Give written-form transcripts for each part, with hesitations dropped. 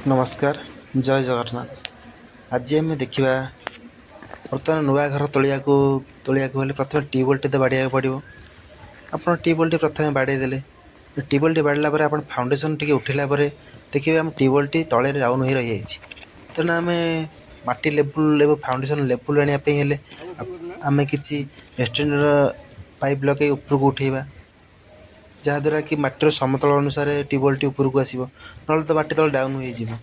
नमस्कार जय जगन्नाथ। आज आम देखा बर्तमान नुआ घर तोलिया प्रथम ट्यूबवेल टी बाड़िया पड़ो। आप ट्यूबवेल टी प्रथम बाड़े देले ट्यूबवेल टी बाड़ला आप फाउंडेसन टी उठेला देखिए आम ट्यूबवेल टी तले डाउन हो रही है। तेणु आम माटी लेवल फाउंडेसन लेवल आने आम कि एक्सटेंडर पाइप लगे उपरक उठेबा जहाद्वारा कि माटीर समतल अनुसार ट्यूबवेल टी उपरक आसो ना तो माटी तल डाउन हो।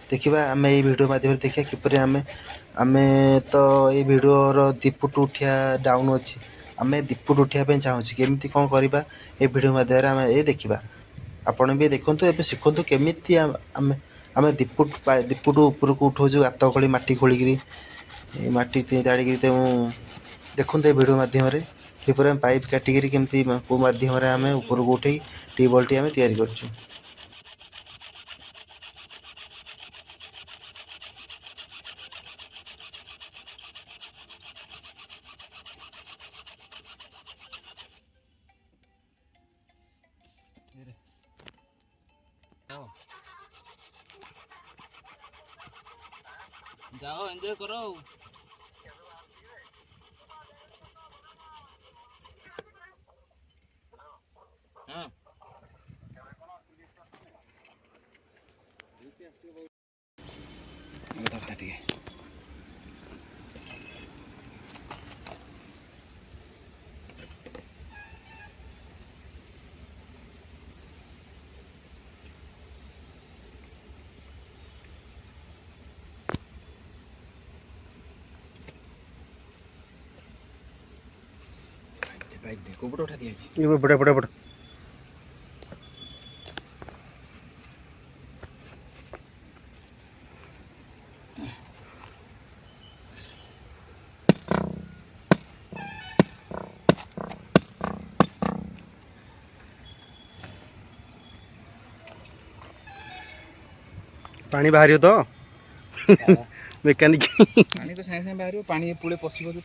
देखा आम ये भिडियो मध्यम देखा किपर आम आम तो ये भिडर दीपुट उठिया डाउन अच्छी आम दीपुट उठापी चाहूँ केमी कौन करवा ये भिडियो मध्यम आम ये देखा आपण भी देखु ए शिखु केमी आम आम दीपुट उपरक उठाऊ गात खोली मटी खोलिकी मटी ताड़ी देखु ये भिडियो मध्यम किपर पाइप काटिकी केमती कौ मध्यम आम उपरक उठे ट्यूबवेल टी आम तैयारी करछु। जाओ एंजॉय करो। हाँ बता ठीक है। बाइक देखो बड़ा उठा दिया जी। ये बड़ा बड़ा बड़ा पानी बाहर तो मेकानिक पानी तो साइंस बाहर पानी पुले पशिब जो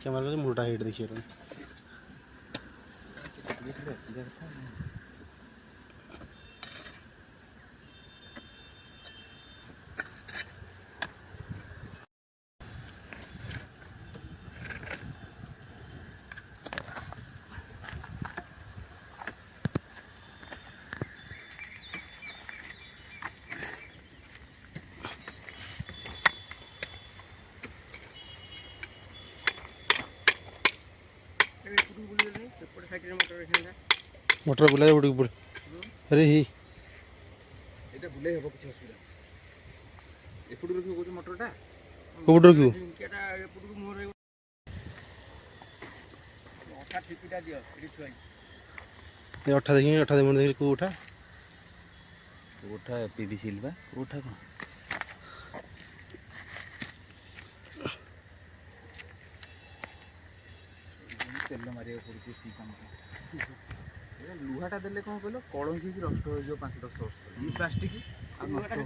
कैमरा मोटा हाइट देखिए मोटर बुला बुड़ अरे ही এটা বুলে হবো কিছু অসুবিধা এপুটু রখিব কোচ মোটরটা কোবড রখিব এটা এপুটু মোর অঠা ঠিপিটা দিও এটি ছুয়াই ये अठा देखिए अठा दे मन देखिए को उठा उठा पीवीसी लबा उठा कौन तेल मारिया पड़ुଛି सी काम ए लुहाटा देले कौन कहलो कलंकी की नष्ट हो जो 5-10 वर्ष ई प्लास्टिक आ नष्ट